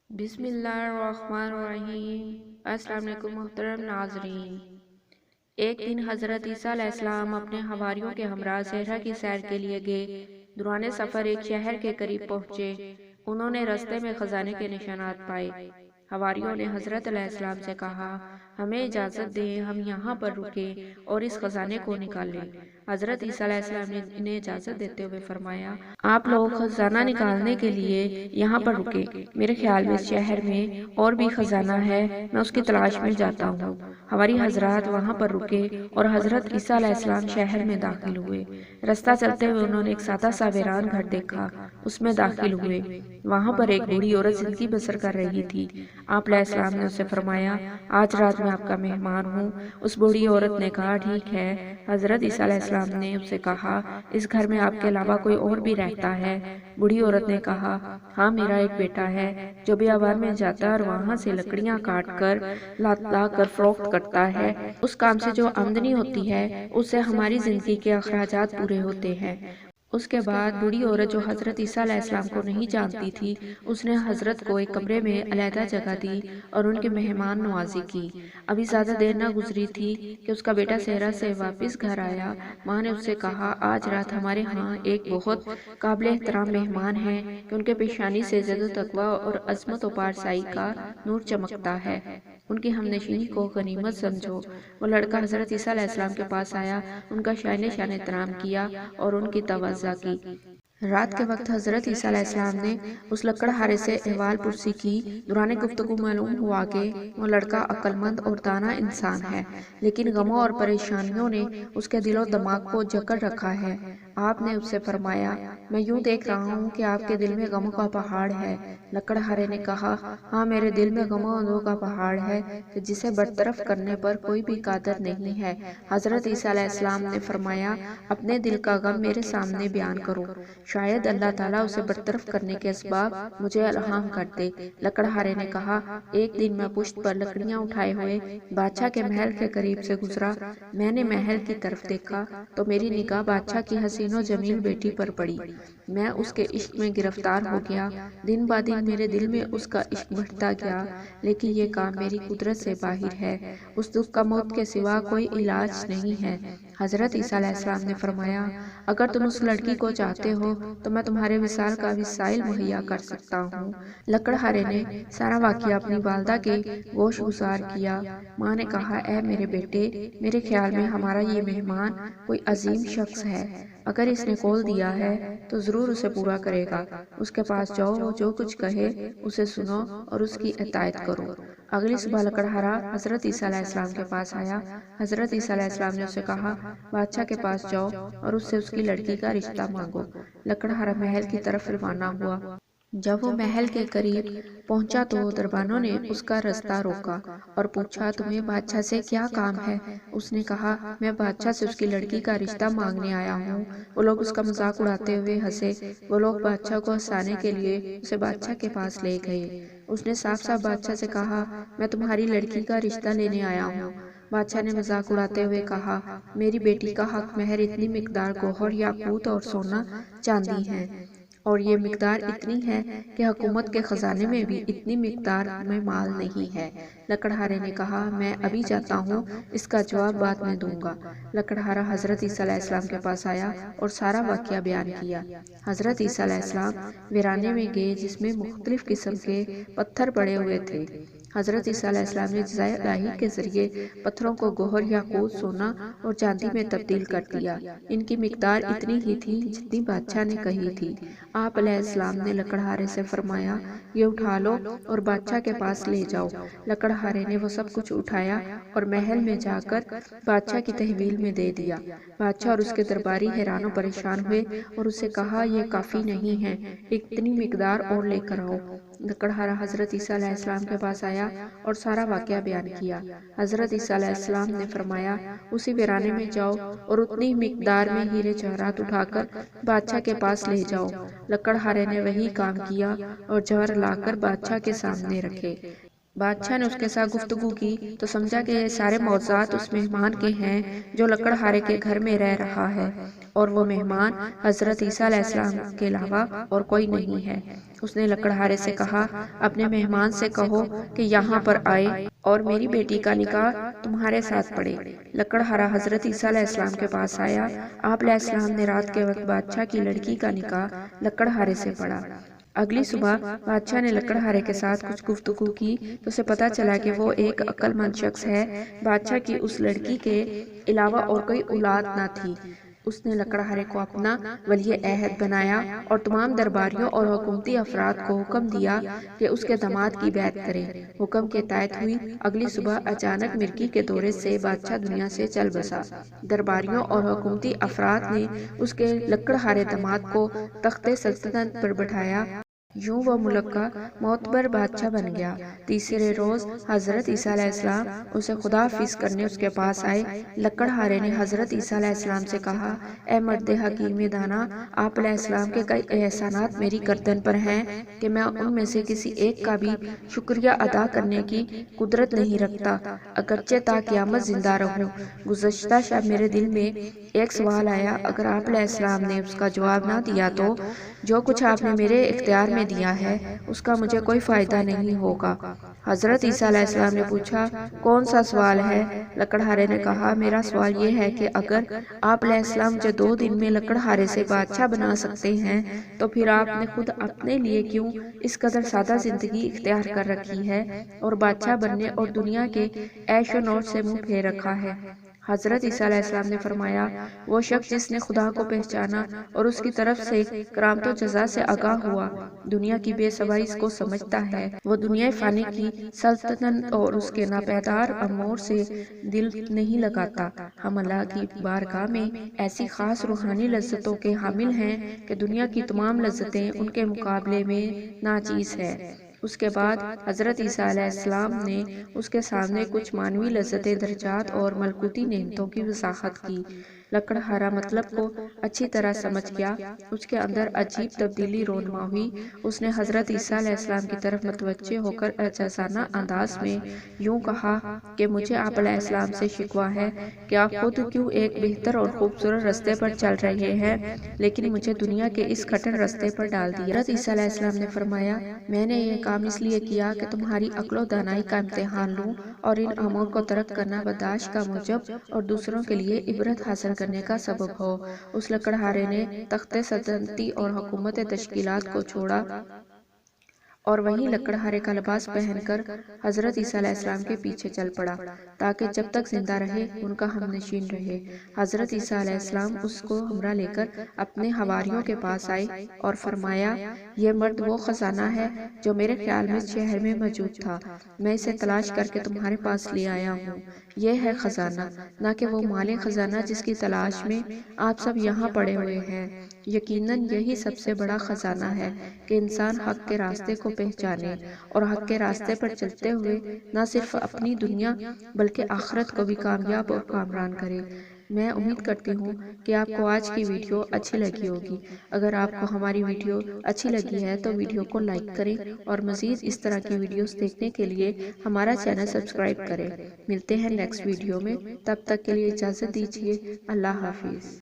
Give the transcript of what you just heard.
بسم اللہ الرحمن الرحیم۔ السلام علیکم محترم ناظرین۔ ایک دن حضرت عیسیٰ علیہ السلام اپنے حواریوں کے ہمراہ صحرا کی سیر کے لیے گئے۔ دوران سفر ایک شہر کے قریب پہنچے۔ انہوں نے رستے میں خزانے کے نشانات پائے۔ حواریوں نے حضرت علیہ السلام سے کہا، ہمیں اجازت دیں، ہم یہاں پر رکیں اور اس خزانے کو نکالیں۔ حضرت عیسیٰ علیہ السلام نے انہیں اجازت دیتے ہوئے فرمایا، آپ لوگ خزانہ نکالنے کے لیے یہاں پر رکیں۔ میرے خیال میں اس شہر میں اور بھی خزانہ ہے، میں اس کی تلاش میں جاتا ہوں۔ حواری حضرات وہاں پر رکے اور حضرت عیسیٰ علیہ السلام شہر میں داخل ہوئے۔ رستہ چلتے ہوئے انہوں نے ایک سادہ سا ویران گھر دیکھا، اس میں داخل ہوئے۔ وہاں پر ایک بوڑھی عورت زندگی بسر کر رہی تھی۔ آپ علیہ السلام نے اسے فرمایا، آج رات میں آپ کا مہمان ہوں۔ اس بوڑھی عورت نے کہا، ٹھیک ہے۔ حضرت عیسیٰ علیہ السلام نے اسے کہا، اس گھر میں آپ کے علاوہ کوئی اور بھی رہتا ہے؟ بوڑھی عورت نے کہا، ہاں، میرا ایک بیٹا ہے جو بیابان میں جاتا ہے اور وہاں سے لکڑیاں کاٹ کر لا کر فروخت کرتا ہے۔ اس کام سے جو آمدنی ہوتی ہے اس سے ہماری زندگی کے اخراجات پورے ہوتے ہیں۔ اس کے بعد بوڑھی عورت جو حضرت عیسیٰ علیہ السلام کو نہیں جانتی تھی، اس نے حضرت کو ایک کمرے میں علیحدہ جگہ دی اور ان کی مہمان نوازی کی۔ ابھی زیادہ دیر نہ گزری تھی کہ اس کا بیٹا صحرا سے واپس گھر آیا۔ ماں نے اس سے کہا، آج رات ہمارے ہاں ایک بہت قابل احترام مہمان ہیں کہ ان کے پیشانی سے زد و تقوی اور عظمت و پارسائی کا نور چمکتا ہے۔ ان کی ہم نشینی کو غنیمت سمجھو۔ وہ لڑکا حضرت عیسیٰ علیہ السلام کے پاس آیا، ان کا شان احترام کیا اور ان کی توضع کی۔ رات کے وقت حضرت عیسیٰ علیہ السلام نے اس لکڑہارے سے احوال پرسی کی۔ دوران گفتگو معلوم ہوا کہ وہ لڑکا عقل مند اور دانا انسان ہے، لیکن غموں اور پریشانیوں نے اس کے دل و دماغ کو جکڑ رکھا ہے۔ آپ نے اس سے فرمایا، میں یوں دیکھ رہا ہوں کہ آپ کے دل میں غموں کا پہاڑ ہے۔ لکڑہارے نے کہا، ہاں، میرے دل میں غموں کا پہاڑ ہے کہ جسے برطرف کرنے پر کوئی بھی قادر نہیں ہے۔ حضرت عیسیٰ علیہ السلام نے فرمایا، اپنے دل کا غم میرے سامنے بیان کرو، شاید اللہ تعالیٰ اسے برطرف کرنے کے اسباب مجھے الہام کر دے۔ لکڑہارے نے کہا، ایک دن میں پشت پر لکڑیاں اٹھائے ہوئے بادشاہ کے محل کے قریب سے گزرا۔ میں نے محل کی طرف دیکھا تو میری نگاہ بادشاہ کی حسین و جمیل بیٹی پر پڑی۔ میں اس کے عشق میں گرفتار ہو گیا۔ دن با دن میرے دل میں اس کا عشق بڑھتا گیا، لیکن یہ کام میری قدرت سے باہر ہے۔ اس دکھ کا موت کے سوا کوئی علاج نہیں ہے۔ حضرت عیسیٰ علیہ السلام نے فرمایا، اگر تم اس لڑکی کو چاہتے ہو تو میں تمہارے وصال کا وسائل مہیا کر سکتا ہوں۔ لکڑہارے نے سارا واقعہ اپنی والدہ کے گوش گزار کیا۔ ماں نے کہا، اے میرے بیٹے، میرے خیال میں ہمارا یہ مہمان کوئی عظیم شخص ہے۔ اگر اس نے قول دیا ہے تو ضرور اسے پورا کرے گا۔ اس کے پاس جاؤ، وہ جو کچھ کہے اسے سنو اور اس کی اطاعت کرو۔ اگلی صبح لکڑہارا حضرت عیسیٰ علیہ السلام کے پاس آیا۔ حضرت عیسیٰ علیہ السلام نے اسے کہا، بادشاہ کے پاس جاؤ اور اس سے اس کی لڑکی کا رشتہ مانگو۔ لکڑہارا محل کی طرف روانہ ہوا۔ جب وہ محل کے قریب پہنچا تو دربانوں نے اس کا رستہ روکا اور پوچھا، تمہیں بادشاہ سے کیا کام ہے؟ اس نے کہا، میں بادشاہ سے اس کی لڑکی کا رشتہ مانگنے آیا ہوں۔ وہ لوگ اس کا مذاق اڑاتے ہوئے ہنسے۔ وہ لوگ بادشاہ کو ہنسانے کے لیے اسے بادشاہ کے پاس لے گئے۔ اس نے صاف صاف بادشاہ سے کہا، میں تمہاری لڑکی کا رشتہ لینے آیا ہوں۔ بادشاہ نے مذاق اڑاتے ہوئے کہا، میری بیٹی کا حق مہر اتنی مقدار گوہر یاقوت اور سونا چاندی ہے، اور یہ مقدار اتنی ہے کہ حکومت کے خزانے میں بھی اتنی مقدار میں مال نہیں ہے۔ لکڑہارے نے کہا، میں ابھی جاتا ہوں، اس کا جواب بعد میں دوں گا۔ لکڑہارا حضرت عیسیٰ علیہ السلام کے پاس آیا اور سارا واقعہ بیان کیا۔ حضرت عیسیٰ علیہ السلام ویرانے میں گئے جس میں مختلف قسم کے پتھر پڑے ہوئے تھے۔ حضرت عیسیٰ علیہ السلام نے جزائے الہی کے ذریعے پتھروں کو گوہر یاقوت، سونا اور چاندی میں تبدیل کر دیا۔ ان کی مقدار اتنی ہی تھی جتنی بادشاہ نے کہی تھی۔ آپ علیہ السلام نے لکڑہارے سے فرمایا، یہ اٹھا لو اور بادشاہ کے پاس لے جاؤ۔ لکڑہارے نے وہ سب کچھ اٹھایا اور محل میں جا کر بادشاہ کی تحویل میں دے دیا۔ بادشاہ اور اس کے درباری حیران و پریشان ہوئے اور اس سے کہا، یہ کافی نہیں ہے، اتنی مقدار اور لے کر آؤ۔ لکڑہارا حضرت عیسیٰ علیہ السلام کے پاس آیا اور سارا واقعہ بیان کیا۔ حضرت عیسیٰ علیہ السلام نے فرمایا، اسی ویرانے میں جاؤ اور اتنی مقدار میں ہیرے جواہرات اٹھا کر بادشاہ کے پاس لے جاؤ۔ لکڑہارے نے وہی کام کیا اور جوہر لا کر بادشاہ کے سامنے رکھے۔ بادشاہ نے اس کے ساتھ گفتگو کی تو سمجھا کہ یہ سارے معجزات اس مہمان کے ہیں جو لکڑہارے کے گھر میں رہ رہا ہے، اور وہ مہمان حضرت عیسیٰ علیہ السلام کے علاوہ اور کوئی نہیں ہے۔ اس نے لکڑہارے سے کہا، اپنے مہمان سے کہو کہ یہاں پر آئے اور میری بیٹی کا نکاح تمہارے ساتھ پڑھے۔ لکڑہارا حضرت عیسیٰ علیہ السلام کے پاس آیا۔ آپ علیہ السلام نے رات کے وقت بادشاہ کی لڑکی کا نکاح لکڑہارے سے پڑھا۔ اگلی صبح بادشاہ نے لکڑہارے کے ساتھ کچھ گفتگو کی تو اسے پتا چلا کہ وہ ایک عقل مند شخص ہے۔ بادشاہ کی اس لڑکی کے علاوہ اور کوئی اولاد نہ تھی۔ اس نے لکڑہارے کو اپنا ولی عہد بنایا اور تمام درباریوں اور حکومتی افراد کو حکم دیا کہ اس کے داماد کی بیعت کریں۔ حکم کے تحت ہوئی۔ اگلی صبح اچانک مرگی کے دورے سے بادشاہ دنیا سے چل بسا۔ درباریوں اور حکومتی افراد نے اس کے لکڑہارے داماد کو تخت سلطنت پر بٹھایا۔ یوں وہ ملک کا معتبر بادشاہ بن گیا۔ تیسرے روز حضرت عیسیٰ علیہ السلام اسے خدا حافظ کرنے اس کے پاس آئے۔ لکڑہارے نے حضرت عیسیٰ علیہ السلام سے کہا، اے مرد حکیم دانا، آپ علیہ السلام کے کئی احسانات میری گردن پر ہیں کہ میں ان میں سے کسی ایک کا بھی شکریہ ادا کرنے کی قدرت نہیں رکھتا، اگرچہ تا قیامت زندہ رہوں۔ گزشتہ شب میرے دل میں ایک سوال آیا، اگر آپ علیہ السلام نے اس کا جواب نہ دیا تو جو کچھ آپ نے میرے اختیار میں دیا ہے اس کا مجھے کوئی فائدہ نہیں ہوگا۔ حضرت عیسیٰ علیہ السلام نے پوچھا، کون سا سوال ہے؟ لکڑہارے نے کہا، میرا سوال یہ ہے کہ اگر آپ علیہ السلام مجھے 2 دن میں لکڑہارے سے بادشاہ بنا سکتے ہیں تو پھر آپ نے خود اپنے لیے کیوں اس قدر سادہ زندگی اختیار کر رکھی ہے اور بادشاہ بننے اور دنیا کے عیش و نوش سے منہ پھیر رکھا ہے؟ حضرت عیسیٰ علیہ السلام نے فرمایا، وہ شخص جس نے خدا کو پہچانا اور اس کی طرف سے کرامت و جزا سے آگاہ ہوا، دنیا کی بے سوائی اس کو سمجھتا ہے، وہ دنیا فانی کی سلطنت اور اس کے ناپائیدار امور سے دل نہیں لگاتا۔ ہم اللہ کی بارگاہ میں ایسی خاص روحانی لذتوں کے حامل ہیں کہ دنیا کی تمام لذتیں ان کے مقابلے میں ناچیز ہے۔ اس کے بعد حضرت عیسیٰ علیہ السلام نے اس کے سامنے کچھ معنوی لذتیں، درجات اور ملکوتی نعمتوں کی وضاحت کی۔ لکڑہارا مطلب کو اچھی طرح سمجھ گیا۔ اس کے اندر عجیب تبدیلی رونما ہوئی۔ اس نے حضرت عیسیٰ علیہ السلام کی طرف متوجہ ہو کر عاجزانہ انداز میں یوں کہا کہ مجھے آپ علیہ السلام سے شکوہ ہے کہ آپ خود کیوں ایک بہتر اور خوبصورت رستے پر چل رہے ہیں لیکن مجھے دنیا کے اس کٹھن رستے پر ڈال دیا۔ حضرت عیسیٰ علیہ السلام نے فرمایا، میں نے یہ کام اس لیے کیا کہ تمہاری عقل و دانائی کا امتحان لوں اور ان امور کو ترک کرنا برداشت کا موجب اور دوسروں کے لیے عبرت حاصل کرنے کا سبب ہو۔ اس لکڑہارے نے تخت سلطنتی اور حکومت تشکیلات کو چھوڑا اور وہیں لکڑہارے کا لباس پہن کر حضرت عیسیٰ علیہ السلام کے پیچھے چل پڑا تاکہ جب تک زندہ رہے ان کا ہم نشین رہے۔ حضرت عیسیٰ علیہ السلام اس کو ہمراہ لے کر اپنے حواریوں کے پاس آئے اور فرمایا، یہ مرد وہ خزانہ ہے جو میرے خیال میں اس شہر میں موجود تھا، میں اسے تلاش کر کے تمہارے پاس لے آیا ہوں۔ یہ ہے خزانہ، نہ کہ وہ مال خزانہ جس کی تلاش میں آپ سب یہاں پڑے ہوئے ہیں۔ یقیناً یہی سب سے بڑا خزانہ ہے کہ انسان حق کے راستے کو پہچانے اور حق کے راستے پر چلتے ہوئے نہ صرف اپنی دنیا بلکہ آخرت کو بھی کامیاب اور کامران کرے۔ میں امید کرتی ہوں کہ آپ کو آج کی ویڈیو اچھی لگی ہوگی۔ اگر آپ کو ہماری ویڈیو اچھی لگی ہے تو ویڈیو کو لائک کریں اور مزید اس طرح کی ویڈیوز دیکھنے کے لیے ہمارا چینل سبسکرائب کریں۔ ملتے ہیں نیکسٹ ویڈیو میں، تب تک کے لیے اجازت دیجیے۔ اللہ حافظ۔